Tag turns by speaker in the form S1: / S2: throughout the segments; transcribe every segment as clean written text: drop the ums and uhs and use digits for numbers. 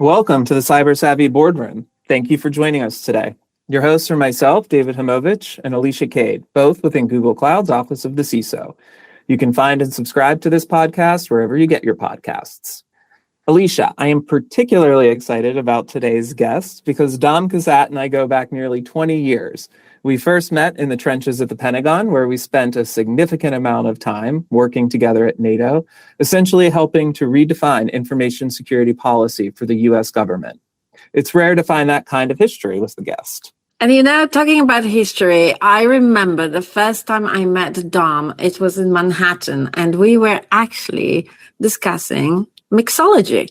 S1: Welcome to the Cyber Savvy Boardroom. Thank you for joining us today. Your hosts are myself, David Himovich, and Alicia Cade, both within Google Cloud's Office of the CISO. You can find and subscribe to this podcast wherever you get your podcasts. Alicia, I am particularly excited about today's guest because Dom Cussatt and I go back nearly 20 years. We first met in the trenches at the Pentagon, where we spent a significant amount of time working together at NATO, essentially helping to redefine information security policy for the U.S. government. It's rare to find that kind of history with the guest.
S2: And talking about history, I remember the first time I met Dom, it was in Manhattan, and we were actually discussing mixology.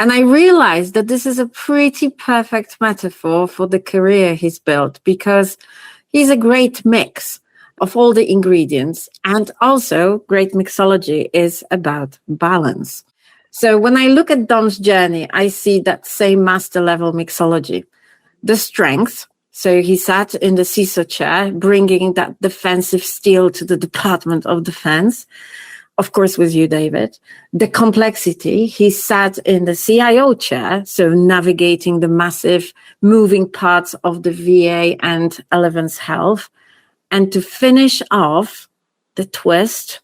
S2: And I realized that this is a pretty perfect metaphor for the career he's built, because he's a great mix of all the ingredients. And also, great mixology is about balance. So when I look at Dom's journey, I see that same master level mixology. The strength, so he sat in the CISO chair, bringing that defensive steel to the Department of Defense. Of course, with you, David. The complexity, he sat in the CIO chair, so navigating the massive moving parts of the VA and Elevance Health. And to finish off the twist,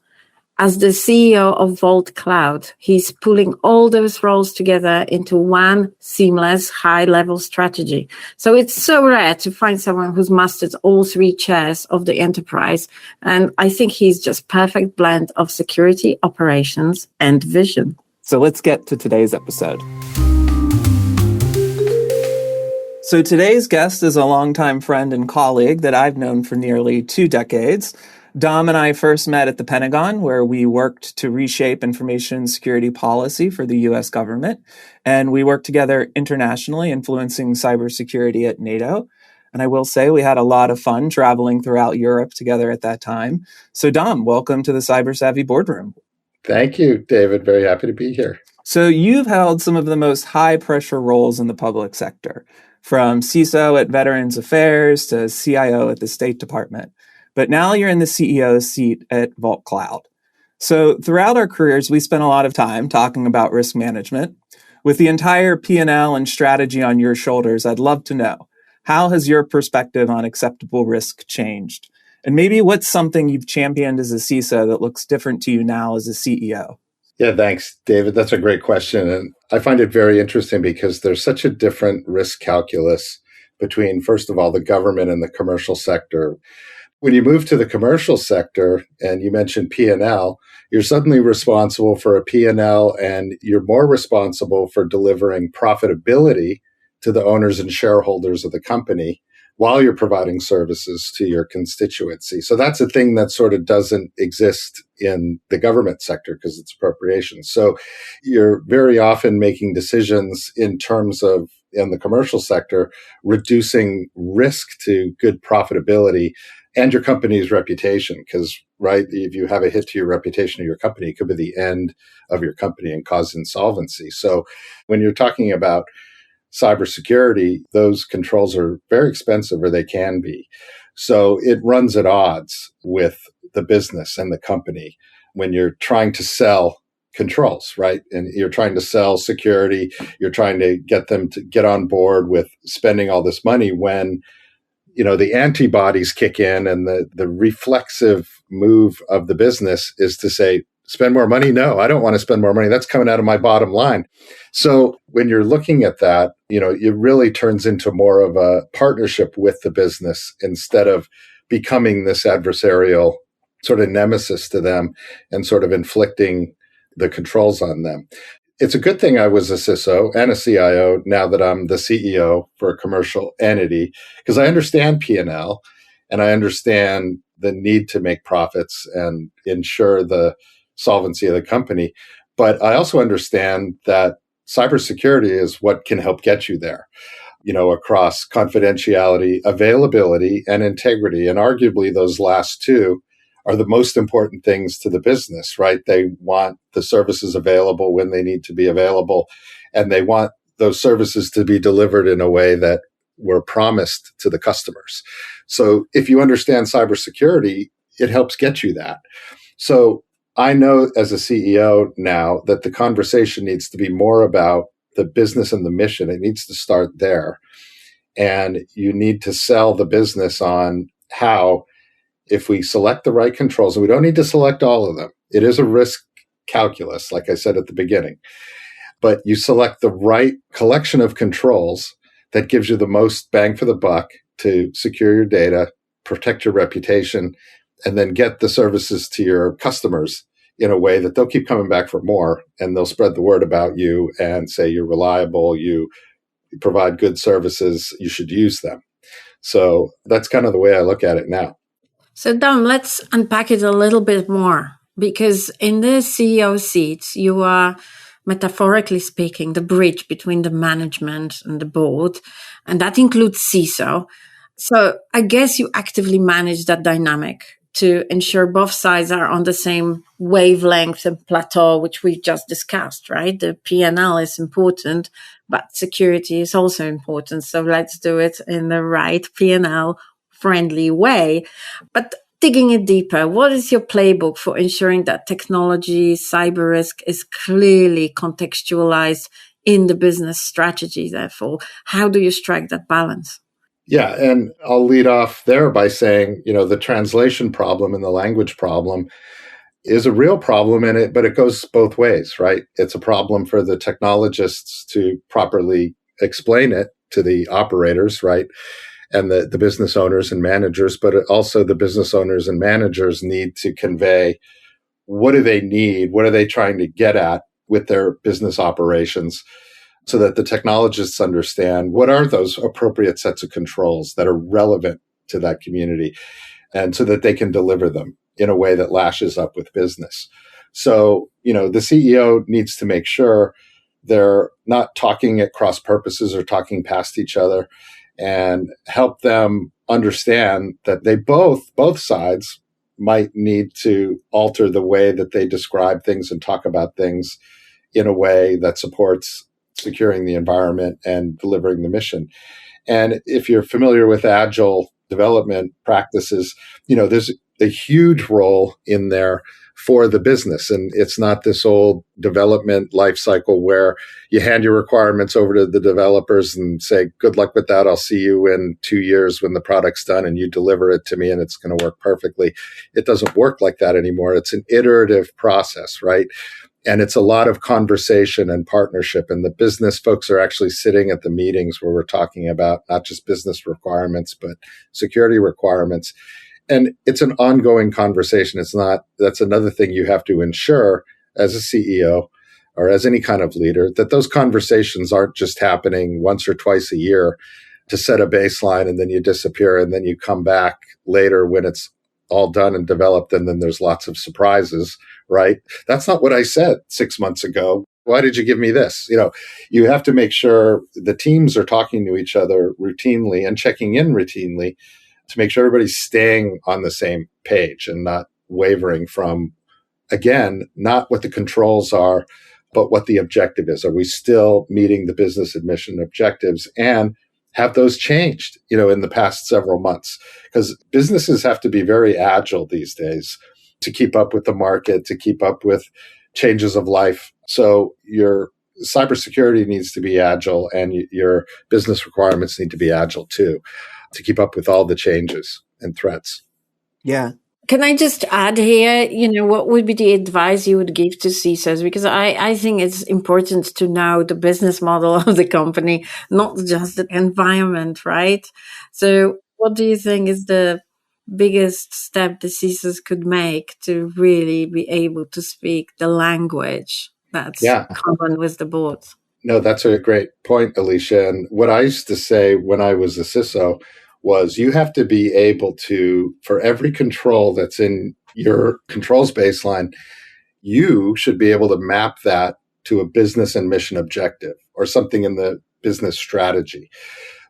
S2: as the CEO of Vault Cloud, he's pulling all those roles together into one seamless high-level strategy. So it's so rare to find someone who's mastered all three chairs of the enterprise. And I think he's just perfect blend of security, operations, and vision.
S1: So let's get to today's episode. So today's guest is a longtime friend and colleague that I've known for nearly 2 decades. Dom and I first met at the Pentagon, where we worked to reshape information security policy for the U.S. government. And we worked together internationally, influencing cybersecurity at NATO. And I will say we had a lot of fun traveling throughout Europe together at that time. So Dom, welcome to the Cyber Savvy Boardroom.
S3: Thank you, David. Very happy to be here.
S1: So you've held some of the most high-pressure roles in the public sector, from CISO at Veterans Affairs to CIO at the State Department. But now you're in the CEO's seat at Vault Cloud. So throughout our careers, we spent a lot of time talking about risk management. With the entire P&L and strategy on your shoulders, I'd love to know, how has your perspective on acceptable risk changed? And maybe what's something you've championed as a CISO that looks different to you now as a CEO?
S3: Yeah, thanks, David. That's a great question. And I find it very interesting because there's such a different risk calculus between, first of all, the government and the commercial sector. When you move to the commercial sector, and you mentioned P&L, you're suddenly responsible for a P&L, and you're more responsible for delivering profitability to the owners and shareholders of the company while you're providing services to your constituency. So that's a thing that sort of doesn't exist in the government sector because it's appropriations. So you're very often making decisions in terms of, in the commercial sector, reducing risk to good profitability and your company's reputation, because, right, if you have a hit to your reputation of your company, it could be the end of your company and cause insolvency. So when you're talking about cybersecurity, those controls are very expensive, or they can be. So it runs at odds with the business and the company when you're trying to sell controls, right? And you're trying to sell security, you're trying to get them to get on board with spending all this money when the antibodies kick in, and the reflexive move of the business is to say, spend more money? No, I don't want to spend more money. That's coming out of my bottom line. So when you're looking at that, it really turns into more of a partnership with the business instead of becoming this adversarial sort of nemesis to them and sort of inflicting the controls on them. It's a good thing I was a CISO and a CIO now that I'm the CEO for a commercial entity, because I understand P&L and I understand the need to make profits and ensure the solvency of the company. But I also understand that cybersecurity is what can help get you there, across confidentiality, availability, and integrity. And arguably those last two are the most important things to the business, right? They want the services available when they need to be available, and they want those services to be delivered in a way that were promised to the customers. So if you understand cybersecurity, it helps get you that. So I know as a CEO now that the conversation needs to be more about the business and the mission. It needs to start there. And you need to sell the business on how, if we select the right controls, and we don't need to select all of them, it is a risk calculus, like I said at the beginning, but you select the right collection of controls that gives you the most bang for the buck to secure your data, protect your reputation, and then get the services to your customers in a way that they'll keep coming back for more, and they'll spread the word about you and say you're reliable, you provide good services, you should use them. So that's kind of the way I look at it now.
S2: So Dom, let's unpack it a little bit more, because in the CEO seat, you are, metaphorically speaking, the bridge between the management and the board, and that includes CISO. So I guess you actively manage that dynamic to ensure both sides are on the same wavelength and plateau, which we just discussed, right? The P&L is important, but security is also important. So let's do it in the right P&L friendly way. But digging it deeper, what is your playbook for ensuring that technology, cyber risk is clearly contextualized in the business strategy? Therefore, how do you strike that balance?
S3: Yeah, and I'll lead off there by saying, the translation problem and the language problem is a real problem in it, but it goes both ways, right? It's a problem for the technologists to properly explain it to the operators, right? And the business owners and managers, but also the business owners and managers need to convey, what do they need? What are they trying to get at with their business operations, so that the technologists understand what are those appropriate sets of controls that are relevant to that community, and so that they can deliver them in a way that lashes up with business. So, the CEO needs to make sure they're not talking at cross purposes or talking past each other, and help them understand that they both sides might need to alter the way that they describe things and talk about things in a way that supports securing the environment and delivering the mission. And if you're familiar with agile development practices, there's a huge role in there for the business. And it's not this old development life cycle where you hand your requirements over to the developers and say, good luck with that. I'll see you in 2 years when the product's done and you deliver it to me and it's going to work perfectly. It doesn't work like that anymore. It's an iterative process, right? And it's a lot of conversation and partnership. And the business folks are actually sitting at the meetings where we're talking about not just business requirements, but security requirements. And it's an ongoing conversation. That's another thing you have to ensure as a CEO or as any kind of leader, that those conversations aren't just happening once or twice a year to set a baseline and then you disappear and then you come back later when it's all done and developed, and then there's lots of surprises, right? That's not what I said 6 months ago. Why did you give me this? You have to make sure the teams are talking to each other routinely and checking in routinely to make sure everybody's staying on the same page and not wavering from, again, not what the controls are, but what the objective is. Are we still meeting the business admission objectives? And have those changed, in the past several months? Because businesses have to be very agile these days to keep up with the market, to keep up with changes of life. So your cybersecurity needs to be agile, and your business requirements need to be agile too, to keep up with all the changes and threats.
S1: Yeah.
S2: Can I just add here, what would be the advice you would give to CISOs? Because I think it's important to know the business model of the company, not just the environment, right? So what do you think is the biggest step the CISOs could make to really be able to speak the language that's common with the board?
S3: No, that's a great point, Alicia. And what I used to say when I was a CISO was, you have to be able to, for every control that's in your controls baseline, you should be able to map that to a business and mission objective or something in the business strategy.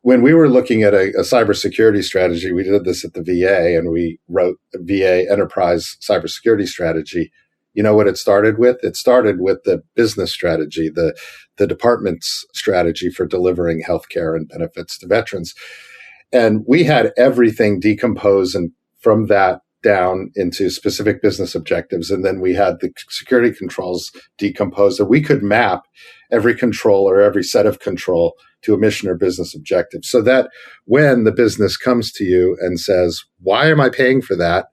S3: When we were looking at a cybersecurity strategy, we did this at the VA, and we wrote a VA enterprise cybersecurity strategy. You know what it started with? It started with the business strategy, the department's strategy for delivering healthcare and benefits to veterans. And we had everything decompose and from that down into specific business objectives. And then we had the security controls decomposed that we could map every control or every set of control to a mission or business objective. So that when the business comes to you and says, why am I paying for that?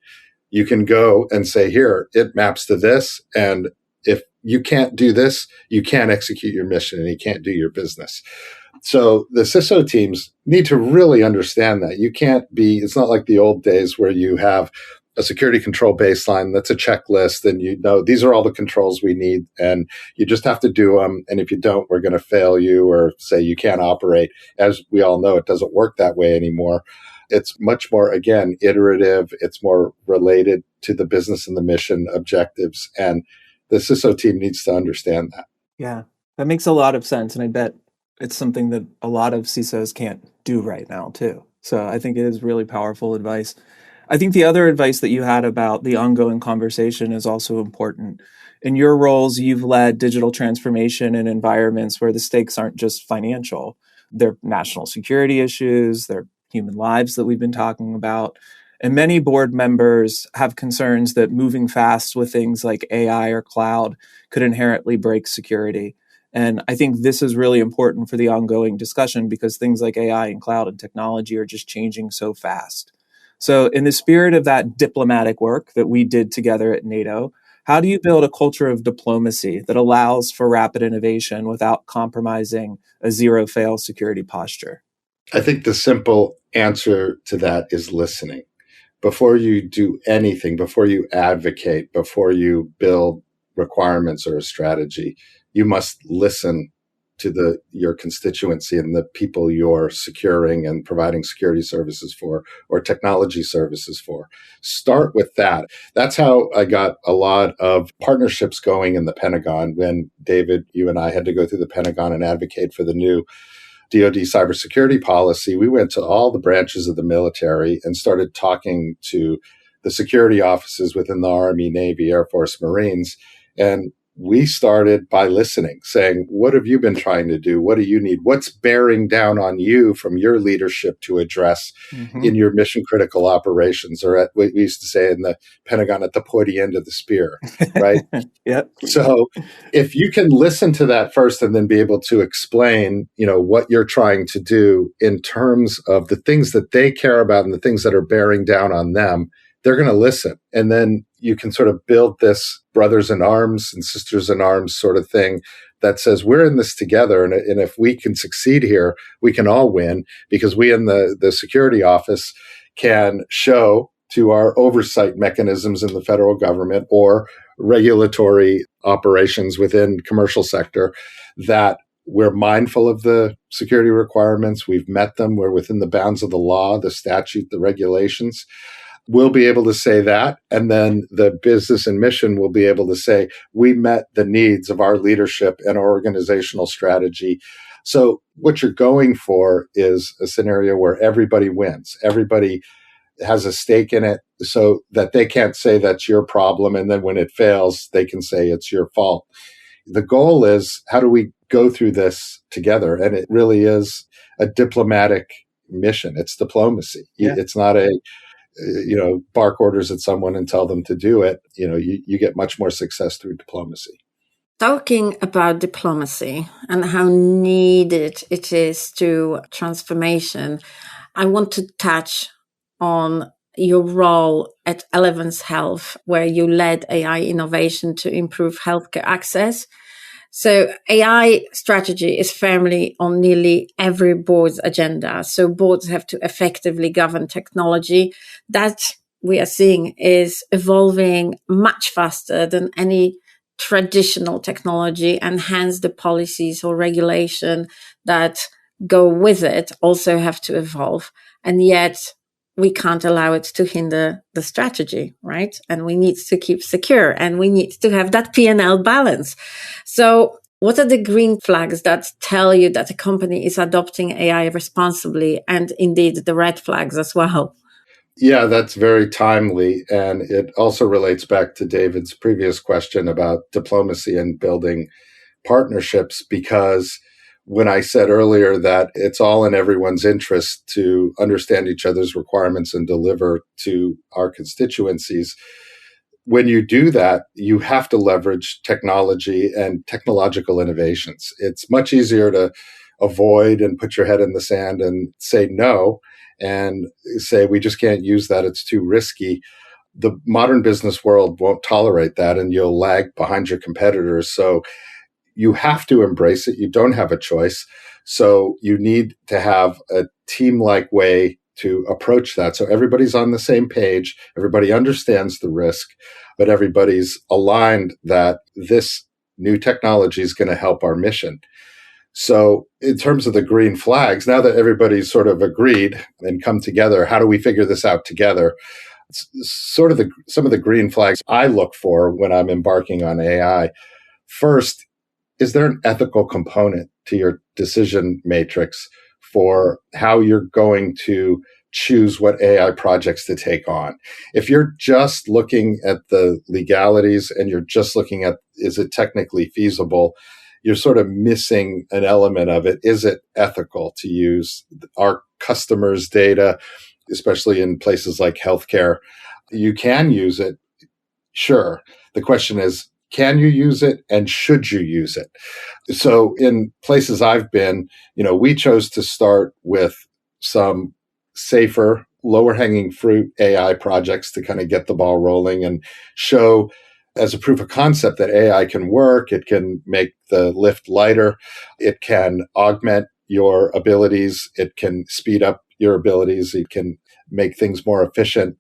S3: You can go and say, here, it maps to this. And if you can't do this, you can't execute your mission and you can't do your business. So the CISO teams need to really understand that. You can't be, it's not like the old days where you have a security control baseline that's a checklist and you know these are all the controls we need and you just have to do them. And if you don't, we're going to fail you or say you can't operate. As we all know, it doesn't work that way anymore. It's much more, again, iterative. It's more related to the business and the mission objectives. And the CISO team needs to understand that.
S1: Yeah, that makes a lot of sense. And I bet it's something that a lot of CISOs can't do right now, too. So I think it is really powerful advice. I think the other advice that you had about the ongoing conversation is also important. In your roles, you've led digital transformation in environments where the stakes aren't just financial. They're national security issues, they're human lives that we've been talking about. And many board members have concerns that moving fast with things like AI or cloud could inherently break security. And I think this is really important for the ongoing discussion because things like AI and cloud and technology are just changing so fast. So in the spirit of that diplomatic work that we did together at NATO, how do you build a culture of diplomacy that allows for rapid innovation without compromising a zero-fail security posture?
S3: I think the simple answer to that is listening. Before you do anything, before you advocate, before you build requirements or a strategy, you must listen to your constituency and the people you're securing and providing security services for or technology services for. Start with that. That's how I got a lot of partnerships going in the Pentagon when, David, you and I had to go through the Pentagon and advocate for the new DoD cybersecurity policy. We went to all the branches of the military and started talking to the security offices within the Army, Navy, Air Force, Marines. And we started by listening, saying, what have you been trying to do? What do you need? What's bearing down on you from your leadership to address in your mission critical operations, or at what we used to say in the Pentagon, at the pointy end of the spear, right?
S1: Yep.
S3: So if you can listen to that first and then be able to explain, what you're trying to do in terms of the things that they care about and the things that are bearing down on them, they're going to listen. And then you can sort of build this brothers in arms and sisters in arms sort of thing that says we're in this together. And if we can succeed here, we can all win because we in the security office can show to our oversight mechanisms in the federal government or regulatory operations within commercial sector that we're mindful of the security requirements. We've met them. We're within the bounds of the law, the statute, the regulations. We'll be able to say that. And then the business and mission will be able to say, we met the needs of our leadership and our organizational strategy. So what you're going for is a scenario where everybody wins. Everybody has a stake in it so that they can't say that's your problem. And then when it fails, they can say it's your fault. The goal is, how do we go through this together? And it really is a diplomatic mission. It's diplomacy. Yeah. It's not bark orders at someone and tell them to do it. You get much more success through diplomacy.
S2: Talking about diplomacy and how needed it is to transformation, I want to touch on your role at Elevance Health, where you led AI innovation to improve healthcare access. So AI strategy is firmly on nearly every board's agenda. So boards have to effectively govern technology that we are seeing is evolving much faster than any traditional technology, and hence the policies or regulation that go with it also have to evolve. And yet we can't allow it to hinder the strategy, right? And we need to keep secure and we need to have that P&L balance. So what are the green flags that tell you that a company is adopting AI responsibly, and indeed the red flags as well?
S3: Yeah, that's very timely. And it also relates back to David's previous question about diplomacy and building partnerships, because when I said earlier that it's all in everyone's interest to understand each other's requirements and deliver to our constituencies, when you do that, you have to leverage technology and technological innovations. It's much easier to avoid and put your head in the sand and say no and say, we just can't use that. It's too risky. The modern business world won't tolerate that, and you'll lag behind your competitors. So you have to embrace it. You don't have a choice. So you need to have a team-like way to approach that. So everybody's on the same page. Everybody understands the risk, but everybody's aligned that this new technology is going to help our mission. So in terms of the green flags, now that everybody's sort of agreed and come together, how do we figure this out together? It's sort of some of the green flags I look for when I'm embarking on AI. First, is there an ethical component to your decision matrix for how you're going to choose what AI projects to take on? If you're just looking at the legalities and you're just looking at, is it technically feasible, you're sort of missing an element of it. Is it ethical to use our customers' data, especially in places like healthcare? You can use it, sure. The question is, can you use it and should you use it? So in places I've been, we chose to start with some safer, lower hanging fruit AI projects to kind of get the ball rolling and show as a proof of concept that AI can work. It can make the lift lighter. It can augment your abilities. It can speed up your abilities. It can make things more efficient.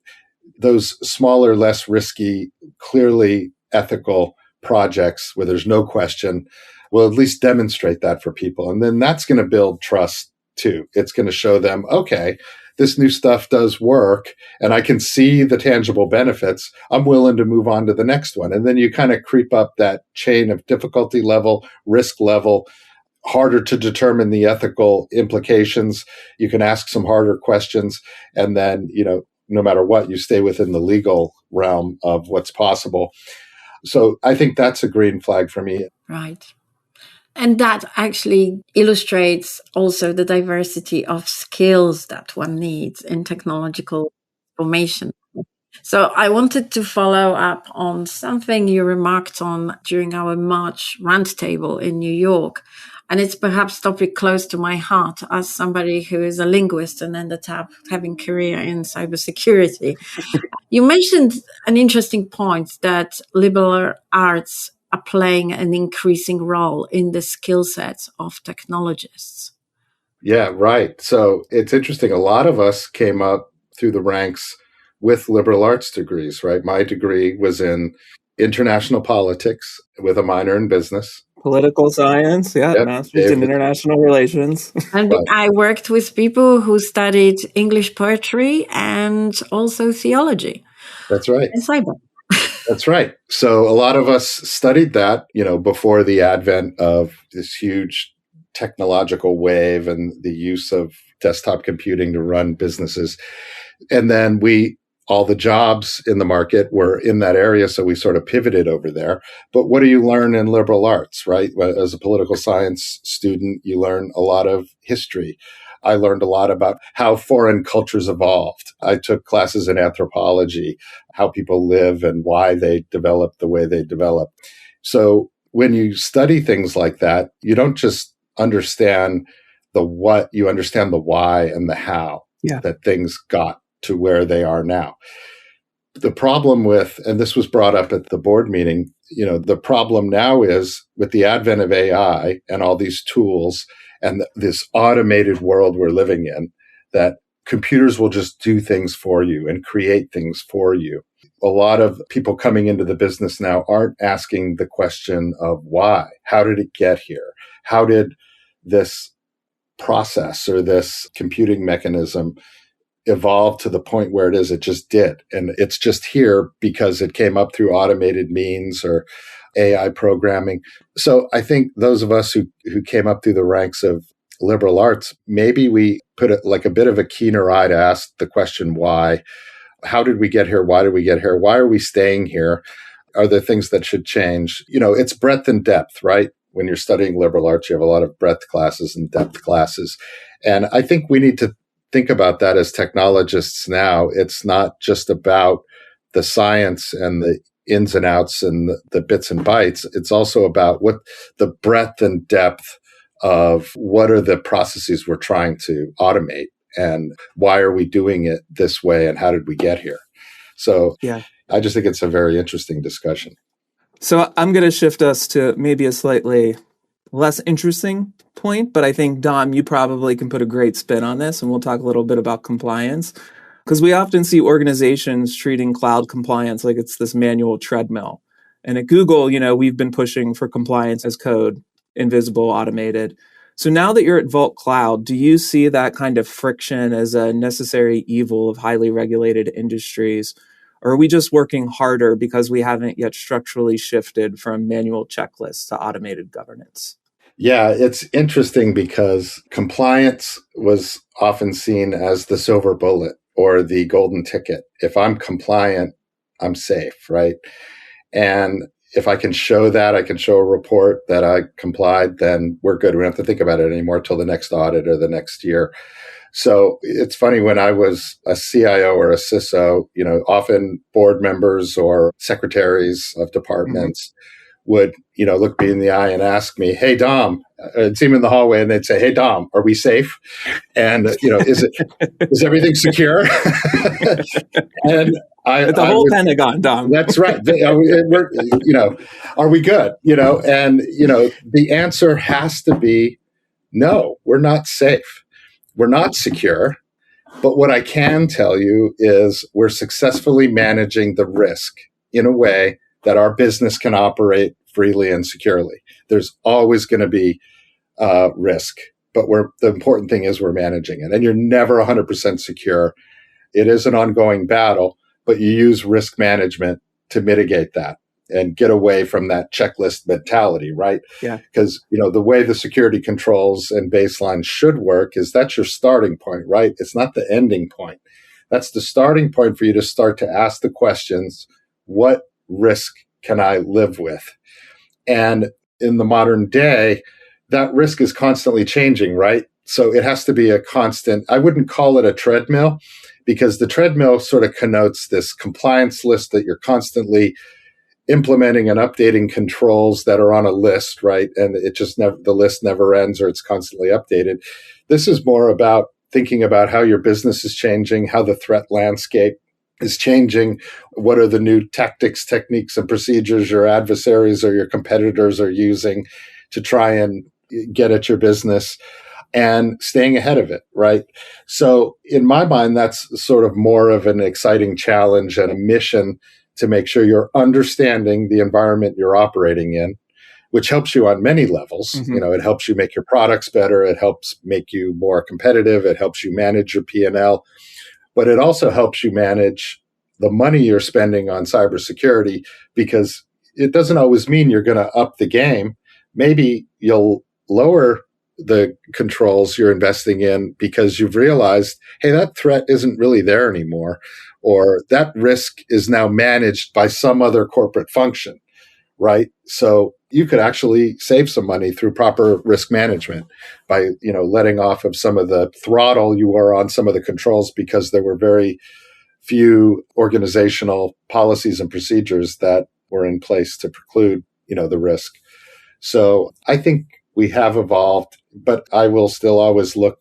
S3: Those smaller, less risky, clearly ethical projects where there's no question will at least demonstrate that for people. And then that's going to build trust too. It's going to show them, okay, this new stuff does work and I can see the tangible benefits. I'm willing to move on to the next one. And then you kind of creep up that chain of difficulty level, risk level, harder to determine the ethical implications. You can ask some harder questions. And then, no matter what, you stay within the legal realm of what's possible. So I think that's a green flag for me.
S2: Right. And that actually illustrates also the diversity of skills that one needs in technological formation. So I wanted to follow up on something you remarked on during our March roundtable in New York. And it's perhaps a topic close to my heart as somebody who is a linguist and ended up having a career in cybersecurity. You mentioned an interesting point that liberal arts are playing an increasing role in the skill sets of technologists.
S3: Yeah, right. So it's interesting. A lot of us came up through the ranks with liberal arts degrees, right? My degree was in international politics with a minor in business.
S1: Political science,
S3: Yep,
S1: master's in international relations.
S2: And I worked with people who studied English poetry and also theology.
S3: That's right.
S2: And cyber.
S3: That's right. So a lot of us studied that, before the advent of this huge technological wave and the use of desktop computing to run businesses. And then all the jobs in the market were in that area. So we sort of pivoted over there. But what do you learn in liberal arts, right? As a political science student, you learn a lot of history. I learned a lot about how foreign cultures evolved. I took classes in anthropology, how people live and why they develop the way they develop. So when you study things like that, you don't just understand the what, you understand the why and the how that things got to where they are now. The problem and this was brought up at the board meeting, the problem now is with the advent of AI and all these tools and this automated world we're living in, that computers will just do things for you and create things for you. A lot of people coming into the business now aren't asking the question of why. How did it get here? How did this process or this computing mechanism evolve to the point where it is? It just did. And it's just here because it came up through automated means or AI programming. So I think those of us who came up through the ranks of liberal arts, maybe we put it like a bit of a keener eye to ask the question, why? How did we get here? Why did we get here? Why are we staying here? Are there things that should change? It's breadth and depth, right? When you're studying liberal arts, you have a lot of breadth classes and depth classes. And I think we need to think about that as technologists now. It's not just about the science and the ins and outs and the bits and bytes. It's also about what the breadth and depth of what are the processes we're trying to automate and why are we doing it this way and how did we get here? So
S1: Yeah.
S3: I just think it's a very interesting discussion.
S1: So I'm going to shift us to maybe a slightly less interesting point, but I think, Dom, you probably can put a great spin on this, and we'll talk a little bit about compliance. Because we often see organizations treating cloud compliance like it's this manual treadmill. And at Google, we've been pushing for compliance as code, invisible, automated. So now that you're at Vault Cloud, do you see that kind of friction as a necessary evil of highly regulated industries? Or are we just working harder because we haven't yet structurally shifted from manual checklists to automated governance?
S3: Yeah, it's interesting because compliance was often seen as the silver bullet or the golden ticket. If I'm compliant, I'm safe, right? And if I can show that, I can show a report that I complied, then we're good. We don't have to think about it anymore till the next audit or the next year. So it's funny, when I was a CIO or a CISO, often board members or secretaries of departments would, look me in the eye and ask me, "Hey, Dom," I'd see him in the hallway and they'd say, "Hey, Dom, are we safe? And, is everything secure?" And
S1: the whole Pentagon, Dom.
S3: That's right. Are we good? And, the answer has to be no, we're not safe. We're not secure. But what I can tell you is we're successfully managing the risk in a way that our business can operate freely and securely. There's always going to be risk, but the important thing is we're managing it. And you're never 100% secure. It is an ongoing battle, but you use risk management to mitigate that and get away from that checklist mentality, right?
S1: Yeah.
S3: Because, the way the security controls and baselines should work is that's your starting point, right? It's not the ending point. That's the starting point for you to start to ask the questions, what risk can I live with? And in the modern day, that risk is constantly changing, right? So it has to be a constant. I wouldn't call it a treadmill, because the treadmill sort of connotes this compliance list that you're constantly implementing and updating controls that are on a list, right? And it just the list never ends, or it's constantly updated. This is more about thinking about how your business is changing, how the threat landscape is changing, what are the new tactics, techniques, and procedures your adversaries or your competitors are using to try and get at your business, and staying ahead of it, right? So in my mind, that's sort of more of an exciting challenge and a mission to make sure you're understanding the environment you're operating in, which helps you on many levels.
S1: Mm-hmm.
S3: It helps you make your products better. It helps make you more competitive. It helps you manage your P&L. But it also helps you manage the money you're spending on cybersecurity, because it doesn't always mean you're going to up the game. Maybe you'll lower the controls you're investing in because you've realized, hey, that threat isn't really there anymore, or that risk is now managed by some other corporate function, right? So you could actually save some money through proper risk management by, letting off of some of the throttle you were on some of the controls, because there were very few organizational policies and procedures that were in place to preclude, the risk. So I think we have evolved, but I will still always look,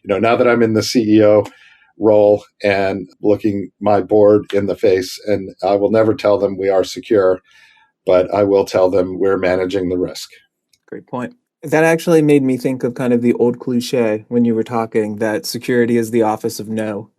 S3: now that I'm in the CEO role and looking my board in the face, and I will never tell them we are secure, but I will tell them we're managing the risk.
S1: Great point. That actually made me think of kind of the old cliche when you were talking that security is the office of no.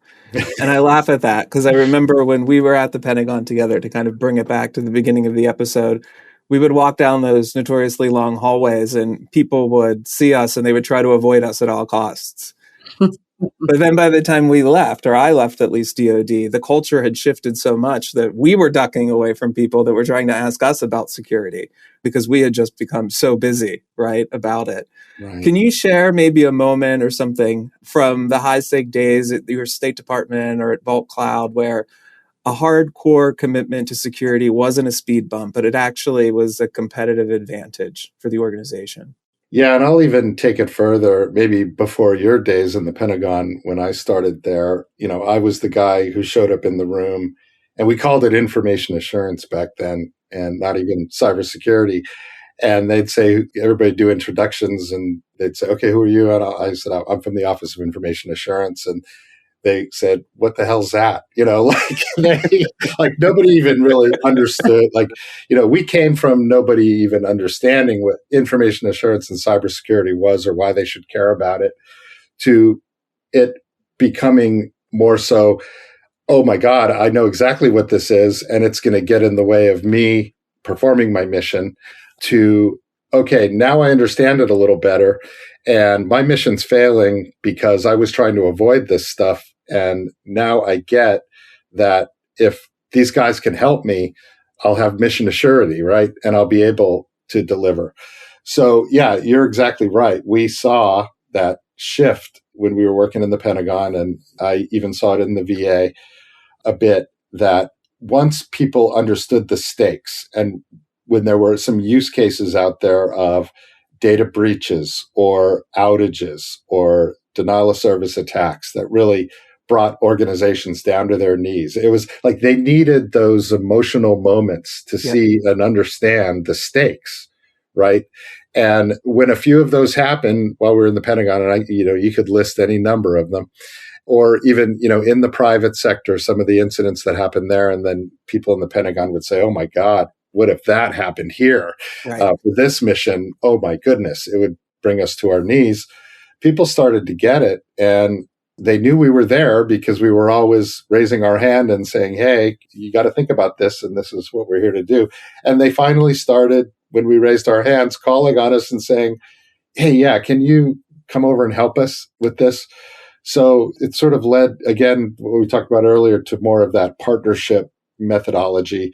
S1: And I laugh at that because I remember when we were at the Pentagon together, to kind of bring it back to the beginning of the episode, we would walk down those notoriously long hallways and people would see us and they would try to avoid us at all costs. But then by the time we left, or I left at least DoD, the culture had shifted so much that we were ducking away from people that were trying to ask us about security because we had just become so busy, right, about it.
S3: Right.
S1: Can you share maybe a moment or something from the high-stake days at your State Department or at Vault Cloud where a hardcore commitment to security wasn't a speed bump, but it actually was a competitive advantage for the organization?
S3: Yeah, and I'll even take it further, maybe before your days in the Pentagon when I started there. I was the guy who showed up in the room And we called it information assurance back then, and not even cybersecurity. And they'd say, everybody do introductions, and they'd say, okay, who are you? And I said, I'm from the Office of Information Assurance. And they said, what the hell's that? Like nobody even really understood. Like, we came from nobody even understanding what information assurance and cybersecurity was or why they should care about it, to it becoming more so, oh my God, I know exactly what this is, and it's going to get in the way of me performing my mission, to, okay, now I understand it a little better, and my mission's failing because I was trying to avoid this stuff. And now I get that if these guys can help me, I'll have mission assurity, right? And I'll be able to deliver. So yeah, you're exactly right. We saw that shift when we were working in the Pentagon, and I even saw it in the VA a bit, that once people understood the stakes, and when there were some use cases out there of data breaches or outages or denial of service attacks that really brought organizations down to their knees, it was like they needed those emotional moments to see and understand the stakes, right? And when a few of those happened while we were in the Pentagon, and you could list any number of them, or even, in the private sector, some of the incidents that happened there, and then people in the Pentagon would say, oh my God, what if that happened here?
S1: Right.
S3: For this mission? Oh my goodness, it would bring us to our knees. People started to get it, and they knew we were there because we were always raising our hand and saying, hey, you got to think about this, and this is what we're here to do. And they finally started, when we raised our hands, calling on us and saying, hey, yeah, can you come over and help us with this? So it sort of led, again, what we talked about earlier, to more of that partnership methodology.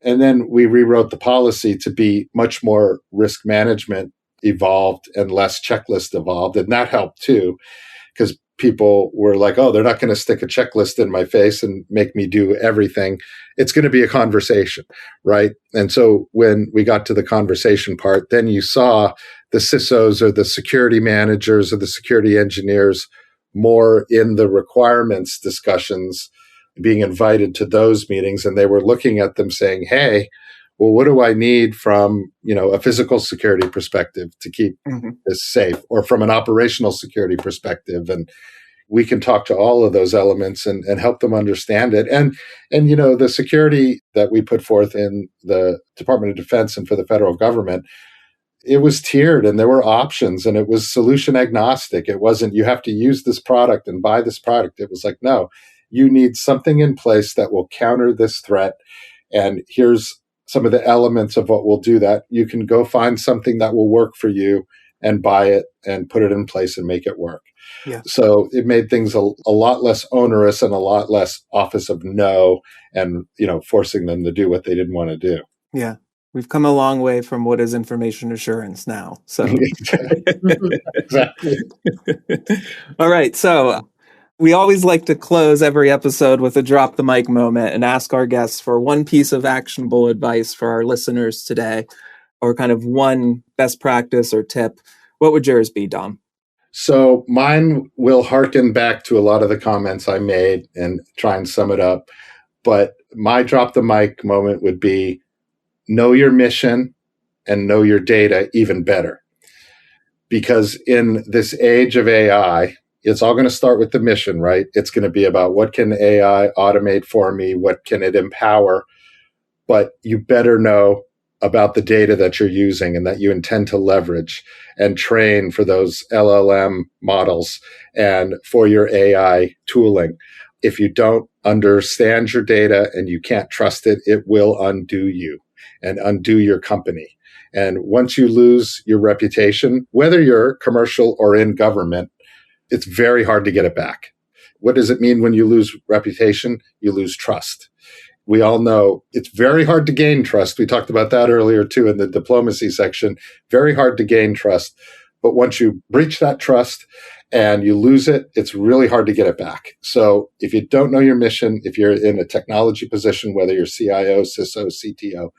S3: And then we rewrote the policy to be much more risk management evolved and less checklist evolved. And that helped too, because people were like, oh, they're not going to stick a checklist in my face and make me do everything. It's going to be a conversation, right? And so when we got to the conversation part, then you saw the CISOs or the security managers or the security engineers more in the requirements discussions, being invited to those meetings, and they were looking at them saying, hey, well, what do I need from, a physical security perspective to keep this safe, or from an operational security perspective? And we can talk to all of those elements and help them understand it. And the security that we put forth in the Department of Defense and for the federal government, it was tiered, and there were options, and it was solution agnostic. It wasn't, you have to use this product and buy this product. It was like, no, you need something in place that will counter this threat. And here's some of the elements of what will do that. You can go find something that will work for you and buy it and put it in place and make it work.
S1: Yeah.
S3: So it made things a lot less onerous and a lot less office of no, and, forcing them to do what they didn't want to do.
S1: Yeah. We've come a long way from what is information assurance now. So
S3: Exactly.
S1: All right. So we always like to close every episode with a drop the mic moment and ask our guests for one piece of actionable advice for our listeners today, or kind of one best practice or tip. What would yours be, Dom?
S3: So mine will harken back to a lot of the comments I made and try and sum it up. But my drop the mic moment would be, know your mission and know your data even better. Because in this age of AI, it's all going to start with the mission, right? It's going to be about, what can AI automate for me? What can it empower? But you better know about the data that you're using and that you intend to leverage and train for those LLM models and for your AI tooling. If you don't understand your data and you can't trust it, it will undo you and undo your company. And once you lose your reputation, whether you're commercial or in government, it's very hard to get it back. What does it mean when you lose reputation? You lose trust. We all know it's very hard to gain trust. We talked about that earlier too in the diplomacy section. Very hard to gain trust. But once you breach that trust and you lose it, it's really hard to get it back. So if you don't know your mission, if you're in a technology position, whether you're CIO, CISO, CTO,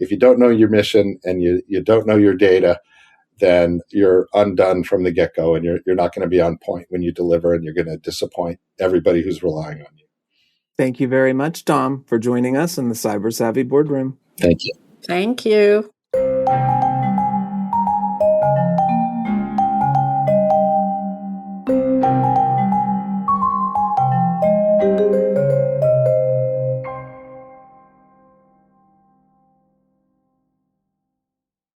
S3: if you don't know your mission and you don't know your data, then you're undone from the get-go, and you're not going to be on point when you deliver, and you're going to disappoint everybody who's relying on you.
S1: Thank you very much, Dom, for joining us in the Cyber Savvy Boardroom.
S3: Thank you.
S2: Thank you.